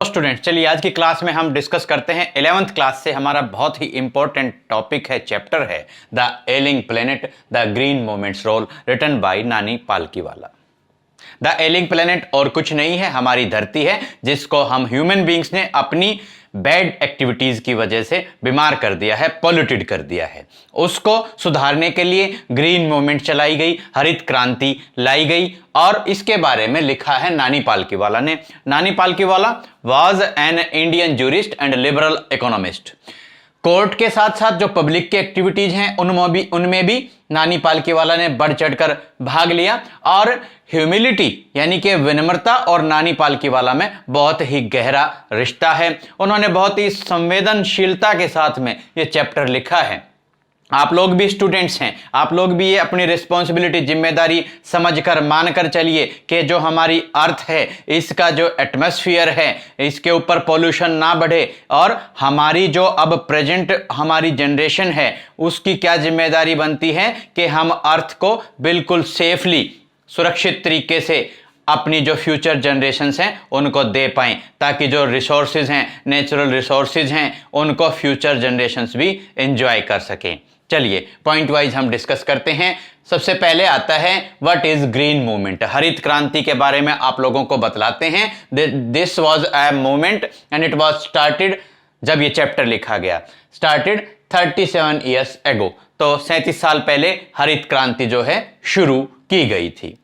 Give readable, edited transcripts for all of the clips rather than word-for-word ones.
Student चलिए आज की क्लास में हम डिस्कस करते हैं 11th क्लास से हमारा बहुत ही इंपॉर्टेंट टॉपिक है, चैप्टर है the ailing planet the green movement's role, written by Nani Palkhivala. The ailing planet और कुछ नहीं है, हमारी धरती है जिसको हम ह्यूमन बींग्स ने अपनी बैड एक्टिविटीज की वजह से बीमार कर दिया है, पॉल्यूटेड कर दिया है। उसको सुधारने के लिए ग्रीन मूवमेंट चलाई गई, हरित क्रांति लाई गई और इसके बारे में लिखा है नानी पालकीवाला ने। नानी Palkhivala was an Indian jurist and liberal economist. Court के साथ साथ जो पब्लिक की एक्टिविटीज हैं उनमें भी नानी पालकीवाला ने बढ़ चढ़कर भाग लिया और ह्यूमिलिटी यानी कि विनम्रता और नानी पालकीवाला में बहुत ही गहरा रिश्ता है। उन्होंने बहुत ही संवेदनशीलता के साथ में ये चैप्टर लिखा है। आप लोग भी स्टूडेंट्स हैं, आप लोग भी ये अपनी रिस्पॉन्सिबिलिटी, जिम्मेदारी समझकर मानकर चलिए कि जो हमारी अर्थ है, इसका जो एटमॉस्फेयर है, इसके ऊपर पोल्यूशन ना बढ़े और हमारी जो अब प्रेजेंट हमारी जनरेशन है उसकी क्या जिम्मेदारी बनती है कि हम अर्थ को बिल्कुल सेफली, सुरक्षित तरीके से अपनी जो फ्यूचर जनरेशन्स हैं उनको दे पाएं, ताकि जो रिसोर्सेज हैं, नेचुरल रिसोर्सेज हैं, उनको फ्यूचर जनरेशन्स भी एंजॉय कर सकें। चलिए पॉइंट वाइज हम डिस्कस करते हैं। सबसे पहले आता है व्हाट इज ग्रीन मूवमेंट। हरित क्रांति के बारे में आप लोगों को बतलाते हैं। This was a movement and it was started, जब ये चैप्टर लिखा गया, स्टार्टेड 37 ईयर्स एगो, तो 37 साल पहले हरित क्रांति जो है शुरू की गई थी।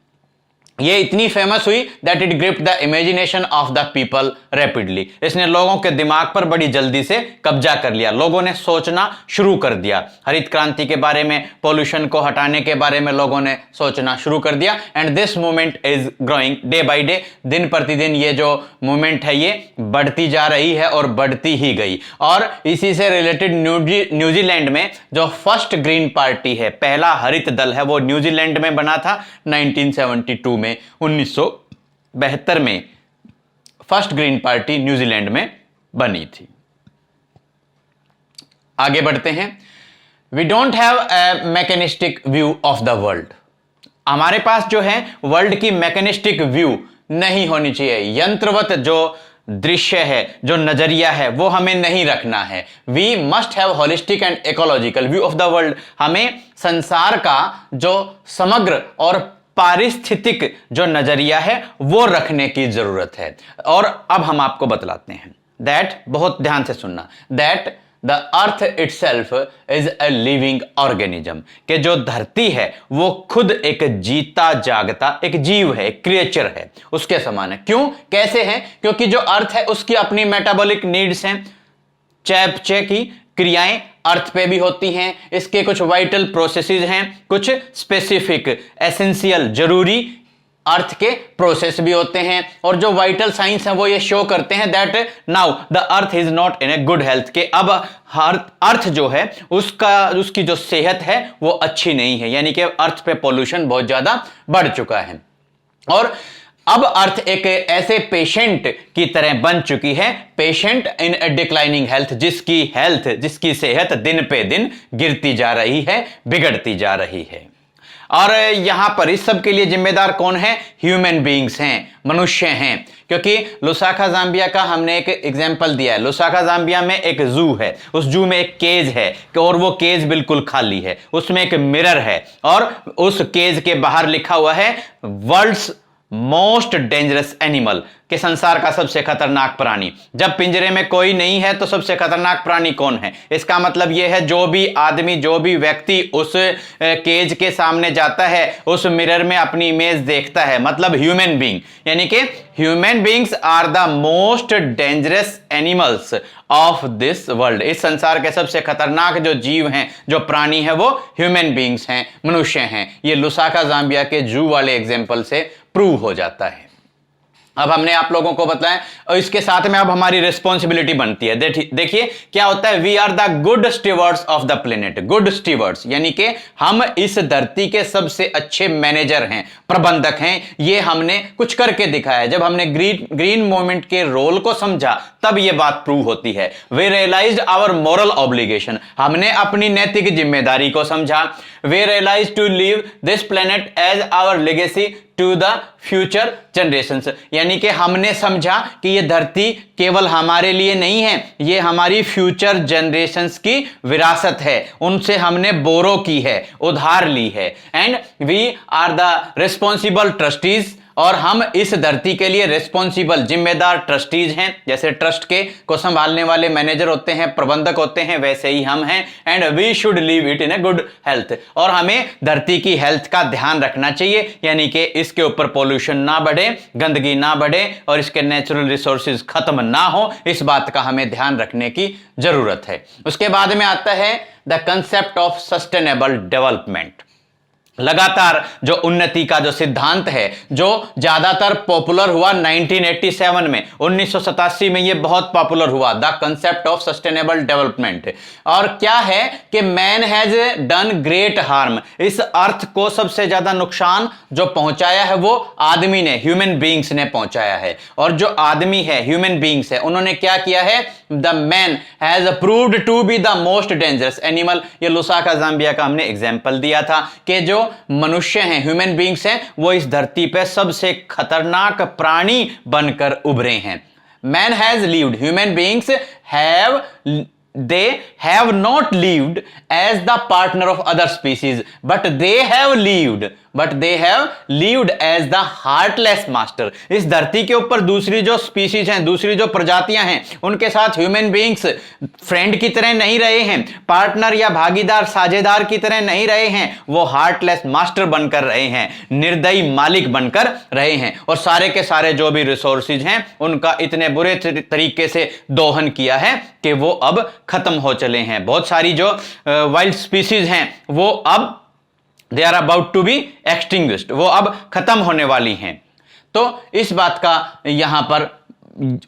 ये इतनी फेमस हुई that it gripped the imagination of the people rapidly. इसने लोगों के दिमाग पर बड़ी जल्दी से कब्जा कर लिया, लोगों ने सोचना शुरू कर दिया हरित क्रांति के बारे में, पॉल्यूशन को हटाने के बारे में लोगों ने सोचना शुरू कर दिया। And this movement is growing day by day, दिन प्रतिदिन ये जो मूवमेंट है ये बढ़ती जा रही है और बढ़ती ही गई। और इसी से रिलेटेड न्यूजीलैंड में जो फर्स्ट ग्रीन पार्टी है, पहला हरित दल है, वो न्यूजीलैंड में बना था 1972 में। 1972 में फर्स्ट ग्रीन पार्टी न्यूजीलैंड में बनी थी। आगे बढ़ते हैं। We don't have a mechanistic view of the world. हमारे पास जो है वर्ल्ड की मैकेनिस्टिक व्यू नहीं होनी चाहिए, यंत्रवत जो दृश्य है, जो नजरिया है, वो हमें नहीं रखना है। We must have holistic and ecological view of the world. हमें संसार का जो समग्र और पारिस्थितिक जो नजरिया है वो रखने की जरूरत है। और अब हम आपको बतलाते हैं दैट, बहुत ध्यान से सुनना, that the earth itself is a living organism, कि जो धरती है वो खुद एक जीता जागता एक जीव है, एक क्रिएचर है, उसके समान है। क्यों, कैसे है? क्योंकि जो अर्थ है उसकी अपनी मेटाबॉलिक नीड्स हैं, चयापचय की क्रियाएं अर्थ पे भी होती हैं, इसके कुछ वाइटल प्रोसेसेस हैं, कुछ स्पेसिफिक एसेंशियल जरूरी अर्थ के प्रोसेस भी होते हैं। और जो वाइटल साइंस हैं वो ये शो करते हैं that now the earth is not in a good health, के अब अर्थ जो है उसकी जो सेहत है वो अच्छी नहीं है, यानी कि अर्थ पे पोल्यूशन बहुत ज्यादा बढ़ चुका है। और अब अर्थ एक ऐसे पेशेंट की तरह बन चुकी है, patient in A declining health, जिसकी सेहत दिन पे दिन गिरती जा रही है, बिगड़ती जा रही है। और यहां पर इस सब के लिए जिम्मेदार कौन है? ह्यूमन बीइंग्स हैं, मनुष्य हैं। क्योंकि लुसाका जाम्बिया का हमने एक एग्जाम्पल दिया है। लुसाका जाम्बिया में एक जू है, उस जू में एक केज है और वो केज बिल्कुल खाली है, उसमें एक मिरर है और उस केज के बाहर लिखा हुआ है वर्ल्ड्स मोस्ट डेंजरस एनिमल, के संसार का सबसे खतरनाक प्राणी। जब पिंजरे में कोई नहीं है तो सबसे खतरनाक प्राणी कौन है? इसका मतलब यह है जो भी आदमी, जो भी व्यक्ति उस केज के सामने जाता है, उस मिरर में अपनी इमेज देखता है, मतलब ह्यूमन बीइंग, यानी कि human beings are the most dangerous animals of this world. इस संसार के सबसे खतरनाक जो जीव हैं, जो प्राणी है, वो ह्यूमन बीइंग्स हैं, मनुष्य हैं। ये लुसाका जाम्बिया के जू वाले एग्जाम्पल से प्रूव हो जाता है। अब हमने आप लोगों को बताया और इसके साथ में अब हमारी रिस्पॉन्सिबिलिटी बनती है। देखिए क्या होता है, we are the good stewards of the planet. Good stewards यानी कि हम इस धरती के सबसे अच्छे मैनेजर हैं, प्रबंधक हैं। ये हमने कुछ करके दिखाया। जब हमने ग्रीन मूवमेंट के रोल को समझा तब ये बात प्रूव होती है। We realized our moral obligation, हमने अपनी नैतिक जिम्मेदारी को समझा। We realize to leave this planet as our legacy to the future generations, यानी कि हमने समझा कि ये धरती केवल हमारे लिए नहीं है, ये हमारी फ्यूचर जनरेशंस की विरासत है, उनसे हमने बोरो की है, उधार ली है। And we are the responsible trustees, और हम इस धरती के लिए रिस्पॉन्सिबल जिम्मेदार ट्रस्टीज हैं। जैसे ट्रस्ट के को संभालने वाले मैनेजर होते हैं, प्रबंधक होते हैं, वैसे ही हम हैं। And we should leave it in a good health, और हमें धरती की हेल्थ का ध्यान रखना चाहिए, यानी कि इसके ऊपर पोल्यूशन ना बढ़े, गंदगी ना बढ़े और इसके नेचुरल रिसोर्सेज खत्म ना हो, इस बात का हमें ध्यान रखने की जरूरत है। उसके बाद में आता है the concept of sustainable development. लगातार जो उन्नति का जो सिद्धांत है, जो ज्यादातर पॉपुलर हुआ 1987 में, 1987 में ये बहुत पॉपुलर हुआ, the concept of sustainable development. और क्या है कि man has done great harm, इस अर्थ को सबसे ज्यादा नुकसान जो पहुंचाया है वो आदमी ने, ह्यूमन बीइंग्स ने पहुंचाया है। और जो आदमी है, ह्यूमन बीइंग्स है, उन्होंने क्या किया है, the man has proved to be the most dangerous animal. ये लुसाका जाम्बिया का हमने एग्जाम्पल दिया था कि जो मनुष्य हैं, ह्यूमन बीइंग्स हैं, वो इस धरती पे सबसे खतरनाक प्राणी बनकर उभरे हैं। Man has lived, human beings have, they have not lived as the partner of other species, but they have lived as the heartless master। इस धरती के ऊपर दूसरी जो स्पीसीज हैं, दूसरी जो प्रजातियां हैं, उनके साथ ह्यूमन बीइंग्स फ्रेंड की तरह नहीं रहे हैं, पार्टनर या भागीदार साझेदार की तरह नहीं रहे हैं, वो हार्टलेस मास्टर बनकर रहे हैं, निर्दयी मालिक बनकर रहे हैं, और सारे के सारे जो भी रिसोर्सेज हैं उनका इतने बुरे तरीके से दोहन किया है कि वो अब खत्म हो चले हैं। बहुत सारी जो वाइल्ड स्पीसीज हैं वो अब they are about to be extinguished, वो अब खत्म होने वाली हैं। तो इस बात का यहां पर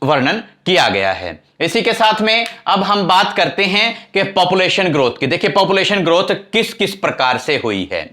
वर्णन किया गया है। इसी के साथ में अब हम बात करते हैं कि पॉपुलेशन ग्रोथ की। देखिए पॉपुलेशन ग्रोथ किस किस प्रकार से हुई है।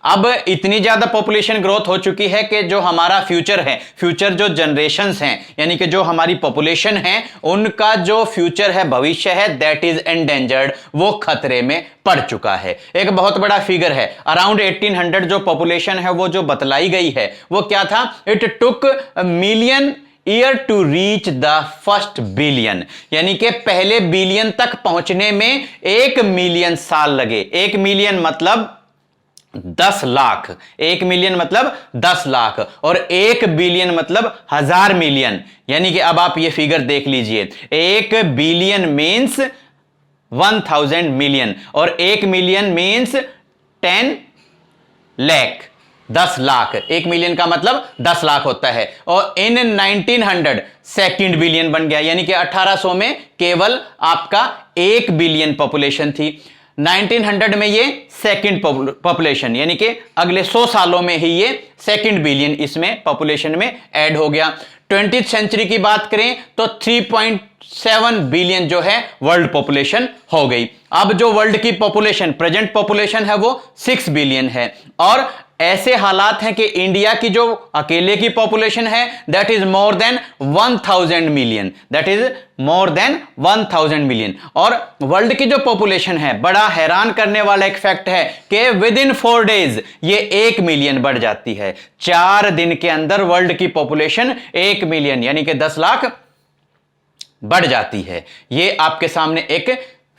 अब इतनी ज्यादा पॉपुलेशन ग्रोथ हो चुकी है कि जो हमारा फ्यूचर है, फ्यूचर जो जनरेशंस हैं, यानी कि जो हमारी पॉपुलेशन है, उनका जो फ्यूचर है, भविष्य है, दैट इज एंडेंजर्ड, वो खतरे में पड़ चुका है। एक बहुत बड़ा फिगर है, अराउंड 1800 जो पॉपुलेशन है वो जो बतलाई गई है वो क्या था, it took million year to reach the first billion, यानी कि पहले बिलियन तक पहुंचने में 1 मिलियन साल लगे। 1 मिलियन मतलब 10 लाख, 1 मिलियन मतलब 10 लाख, और 1 बिलियन मतलब 1000 मिलियन। यानी कि अब आप ये फिगर देख लीजिए, 1 बिलियन मीन्स 1000 मिलियन, और 1 million means 10 lakh, 10 lakh. 1 million का मतलब 10 लाख होता है। और इन 1900 सेकंड बिलियन बन गया, यानी कि 1800 में केवल आपका 1 बिलियन पॉपुलेशन थी। 1900 में ये सेकंड पॉपुलेशन, यानी कि अगले 100 सालों में ही ये सेकंड बिलियन इसमें पॉपुलेशन में ऐड हो गया। 20th सेंचुरी की बात करें तो 3.7 बिलियन जो है वर्ल्ड पॉपुलेशन हो गई। अब जो वर्ल्ड की पॉपुलेशन, प्रेजेंट पॉपुलेशन है वो 6 बिलियन है, और ऐसे हालात हैं कि इंडिया की जो अकेले की पॉपुलेशन है that is more than 1000 million, that is more than 1000 million. और वर्ल्ड की जो पॉपुलेशन है, बड़ा हैरान करने वाला एक फैक्ट है कि विद इन 4 डेज ये 1 मिलियन बढ़ जाती है। 4 दिन के अंदर वर्ल्ड की पॉपुलेशन 1 मिलियन यानी कि 10 लाख बढ़ जाती है। ये आपके सामने एक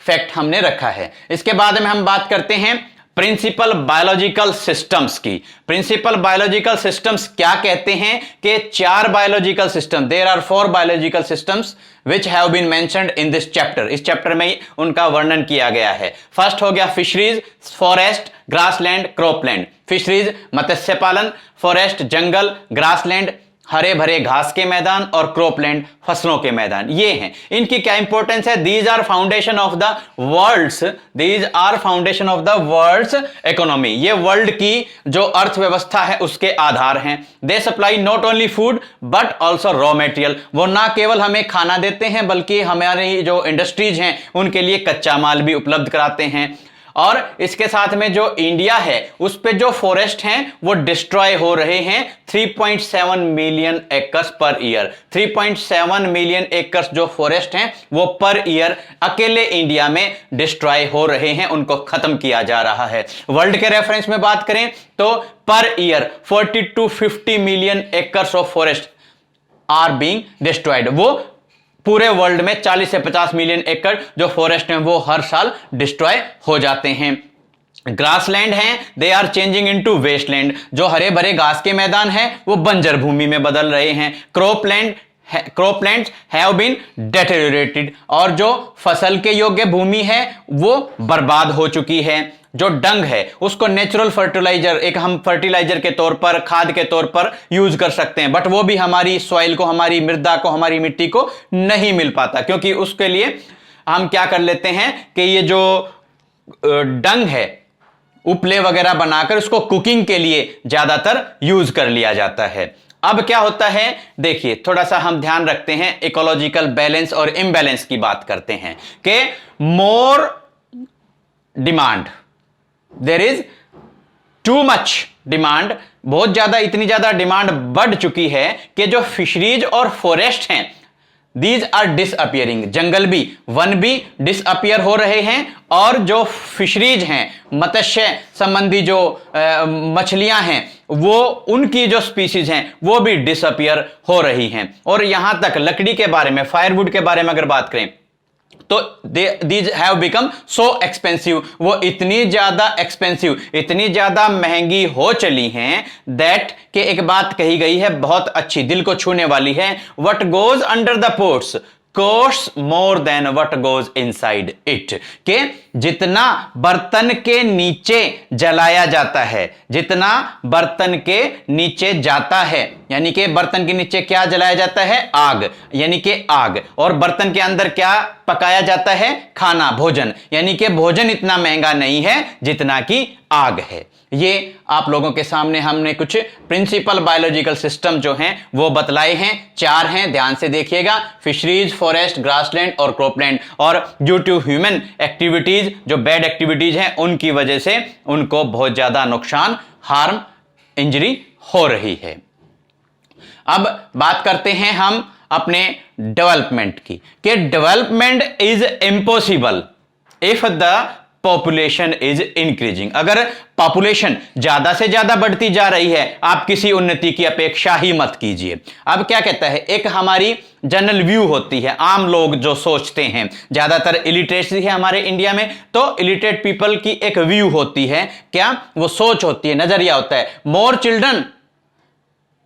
फैक्ट हमने रखा है। इसके बाद में हम बात करते हैं प्रिंसिपल बायोलॉजिकल सिस्टम्स की। प्रिंसिपल बायोलॉजिकल सिस्टम्स क्या कहते हैं कि 4 biological system, there are 4 biological systems which have been mentioned in this chapter. इस चैप्टर में उनका वर्णन किया गया है। फर्स्ट हो गया fisheries, forest, grassland, cropland. Fisheries मत्स्य पालन, फॉरेस्ट जंगल, ग्रासलैंड हरे भरे घास के मैदान, और क्रॉपलैंड फसलों के मैदान। ये हैं, इनकी क्या इंपॉर्टेंस है, these are foundation of the worlds, these are foundation of the world's economy. ये वर्ल्ड की जो अर्थव्यवस्था है उसके आधार हैं। They supply not only food but also raw material. वो ना केवल हमें खाना देते हैं बल्कि हमारी जो इंडस्ट्रीज हैं उनके लिए कच्चा माल भी उपलब्ध कराते हैं। और इसके साथ में जो इंडिया है उस पे जो फॉरेस्ट हैं वो डिस्ट्रॉय हो रहे हैं 3.7 million acres per year. 3.7 million acres जो फॉरेस्ट हैं वो पर ईयर अकेले इंडिया में डिस्ट्रॉय हो रहे हैं, उनको खत्म किया जा रहा है। वर्ल्ड के रेफरेंस में बात करें तो per year 40 to 50 million acres of forest are being destroyed. वो पूरे वर्ल्ड में 40 से 50 मिलियन एकड़ जो फॉरेस्ट हैं वो हर साल डिस्ट्रॉय हो जाते हैं। ग्रासलैंड हैं, they are changing into wasteland. जो हरे भरे घास के मैदान हैं वो बंजर भूमि में बदल रहे हैं। क्रॉपलैंड्स हैव बीन डेटेरियोरेटेड, और जो फसल के योग्य भूमि है वो बर्बाद हो चुकी है। जो डंग है उसको नेचुरल फर्टिलाइजर, एक हम फर्टिलाइजर के तौर पर, खाद के तौर पर यूज कर सकते हैं, बट वो भी हमारी सॉइल को, हमारी मृदा को, हमारी मिट्टी को नहीं मिल पाता, क्योंकि उसके लिए हम क्या कर लेते हैं कि ये जो डंग है उपले वगैरह बनाकर उसको कुकिंग के लिए ज्यादातर यूज कर लिया जाता है। अब क्या होता है, देखिए थोड़ा सा हम ध्यान रखते हैं, इकोलॉजिकल बैलेंस और इम्बैलेंस की बात करते हैं कि more demand, there is too much demand, बहुत ज्यादा, इतनी ज्यादा डिमांड बढ़ चुकी है कि जो फिशरीज और फॉरेस्ट हैं दीज आर डिसअपियरिंग। जंगल भी, वन भी डिसअपियर हो रहे हैं, और जो फिशरीज हैं, मत्स्य संबंधी जो मछलियां हैं, वो उनकी जो स्पीसीज हैं वो भी डिसअपियर हो रही हैं। और यहां तक लकड़ी के बारे में, फायरवुड के बारे में अगर बात करें तो these have become so expensive, वो इतनी ज्यादा एक्सपेंसिव, इतनी ज्यादा महंगी हो चली हैं दैट कि एक बात कही गई है बहुत अच्छी, दिल को छूने वाली है, what goes under the pots costs more than what goes inside it, कि जितना बर्तन के नीचे जलाया जाता है, जितना बर्तन के नीचे जाता है, यानी कि बर्तन के नीचे क्या जलाया जाता है, आग, यानी कि आग, और बर्तन के अंदर क्या पकाया जाता है, खाना, भोजन, यानी कि भोजन इतना महंगा नहीं है जितना कि आग है। ये आप लोगों के सामने हमने कुछ प्रिंसिपल बायोलॉजिकल सिस्टम जो हैं वो बतलाए हैं, 4 हैं, ध्यान से देखिएगा, फिशरीज, फॉरेस्ट, ग्रासलैंड और क्रॉपलैंड। और ड्यू टू ह्यूमन एक्टिविटीज, जो बैड एक्टिविटीज हैं उनकी वजह से उनको बहुत ज्यादा नुकसान, हार्म, इंजरी हो रही है। अब बात करते हैं हम अपने डेवलपमेंट की, कि development is impossible if the population is increasing. अगर पॉपुलेशन ज्यादा से ज्यादा बढ़ती जा रही है, आप किसी उन्नति की अपेक्षा ही मत कीजिए। अब क्या कहता है, एक हमारी जनरल व्यू होती है, आम लोग जो सोचते हैं, ज्यादातर इलिटरेसी है हमारे इंडिया में, तो इलिटरेट पीपल की एक व्यू होती है, क्या वो सोच होती है, नजरिया होता है, more children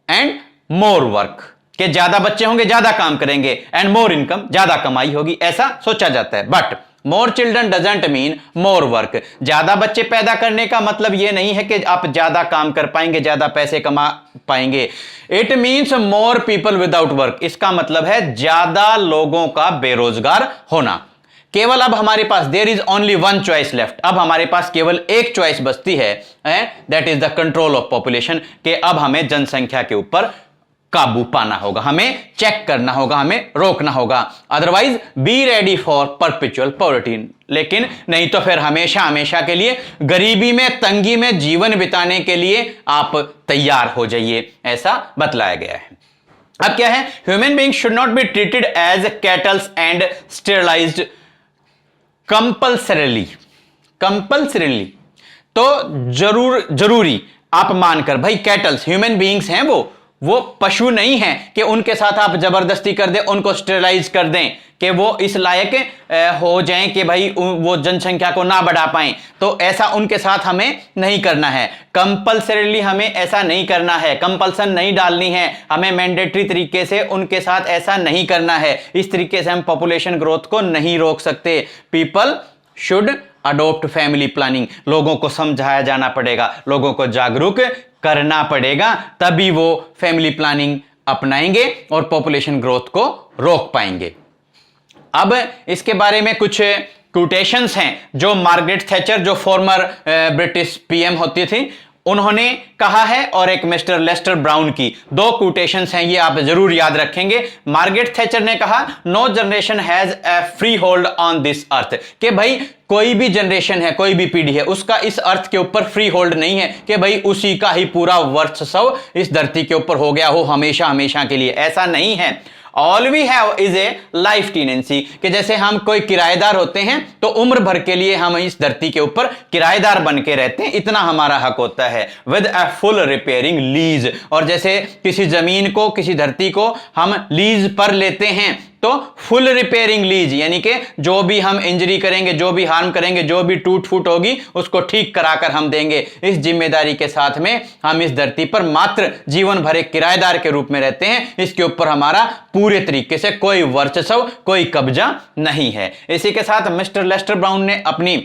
and more work, कि ज्यादा बच्चे होंगे ज्यादा काम करेंगे, एंड मोर इनकम, ज्यादा कमाई होगी, ऐसा सोचा जाता है। But more children doesn't mean more work. ज्यादा बच्चे पैदा करने का मतलब यह नहीं है कि आप ज्यादा काम कर पाएंगे, ज्यादा पैसे कमा पाएंगे। It means more people without work. इसका मतलब है ज्यादा लोगों का बेरोजगार होना। केवल अब हमारे पास there is only one choice left, अब हमारे पास केवल एक चॉइस बचती है, that is the control of population, कि अब हमें जनसंख्या के ऊपर काबू पाना होगा, हमें चेक करना होगा, हमें रोकना होगा। Otherwise be ready for perpetual poverty, लेकिन नहीं तो फिर हमेशा हमेशा के लिए गरीबी में, तंगी में जीवन बिताने के लिए आप तैयार हो जाइए, ऐसा बतलाया गया है। अब क्या है, human being should not be treated as cattles and sterilized compulsorily. Compulsorily तो जरूरी आप मानकर, भाई कैटल्स ह्यूमन बीइंग्स हैं, वो पशु नहीं हैं कि उनके साथ आप जबरदस्ती कर दें, उनको स्टेरलाइज कर दें कि वो इस लायक हो जाएं कि भाई वो जनसंख्या को ना बढ़ा पाएं, तो ऐसा उनके साथ हमें नहीं करना है। कंपल्सरीली हमें ऐसा नहीं करना है, कंपल्सन नहीं डालनी है, हमें मैंडेटरी तरीके से उनके साथ ऐसा नहीं करना है। इस तरीके से हम पॉपुलेशन ग्रोथ को नहीं रोक सकते। People should adopt family planning, लोगों को समझाया जाना पड़ेगा, लोगों को जागरूक करना पड़ेगा, तभी वो फैमिली प्लानिंग अपनाएंगे और पॉपुलेशन ग्रोथ को रोक पाएंगे। अब इसके बारे में कुछ कोटेशंस हैं जो मार्गरेट थैचर, जो फॉर्मर ब्रिटिश पीएम होती थी, उन्होंने कहा है और एक मिस्टर लेस्टर ब्राउन की दो कोटेशंस हैं, ये आप जरूर याद रखेंगे। मार्गरेट थैचर ने कहा no generation has a freehold on this earth, कि भाई कोई भी जनरेशन है, कोई भी पीढ़ी है, उसका इस अर्थ के ऊपर फ्री होल्ड नहीं है कि भाई उसी का ही पूरा वर्चस्व इस धरती के ऊपर हो गया हो हमेशा हमेशा के लिए, ऐसा नहीं है। All we have is a life tenancy, कि जैसे हम कोई किराएदार होते हैं तो उम्र भर के लिए हम इस धरती के ऊपर किराएदार बन के रहते हैं, इतना हमारा हक होता है। With a full repairing lease, और जैसे किसी जमीन को, किसी धरती को हम लीज पर लेते हैं तो फुल रिपेयरिंग लीज, यानी कि जो भी हम इंजरी करेंगे, जो भी हार्म करेंगे, जो भी टूट फूट होगी उसको ठीक कराकर हम देंगे। इस जिम्मेदारी के साथ में हम इस धरती पर मात्र जीवन भर एक किराएदार के रूप में रहते हैं, इसके ऊपर हमारा पूरे तरीके से कोई वर्चस्व, कोई कब्जा नहीं है। इसी के साथ मिस्टर लेस्टर ब्राउन ने अपनी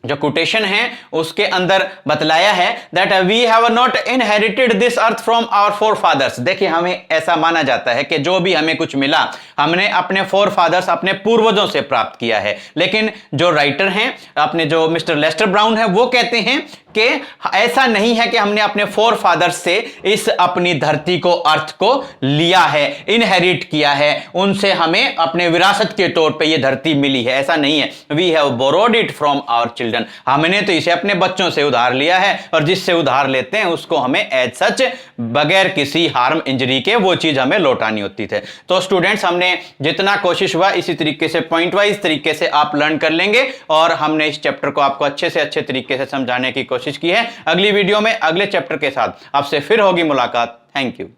जो कोटेशन है उसके अंदर बतलाया है that we have not inherited this earth from our forefathers. देखिए, हमें ऐसा माना जाता है कि जो भी हमें कुछ मिला हमने अपने फोर फादर्स, अपने पूर्वजों से प्राप्त किया है। लेकिन जो राइटर हैं, अपने जो मिस्टर लेस्टर ब्राउन है, वो कहते हैं कि ऐसा नहीं है कि हमने अपने फोर फादर्स से इस अपनी धरती को, अर्थ को लिया है, इनहेरिट किया है, उनसे हमें अपने विरासत के तौर पे ये धरती मिली है, ऐसा नहीं है। We have borrowed it from our children, हमने तो इसे अपने बच्चों से उधार लिया है, और जिससे उधार लेते हैं उसको हमें एज सच बगैर किसी हार्म, इंजरी के वो चीज हमें लौटानी होती थी। तो स्टूडेंट्स, हमने जितना कोशिश हुआ इसी तरीके से पॉइंट वाइज तरीके से आप लर्न कर लेंगे, और हमने इस चैप्टर को आपको अच्छे से अच्छे तरीके से समझाने की कोशिश की है। अगली वीडियो में अगले चैप्टर के साथ आपसे फिर होगी मुलाकात। Thank you.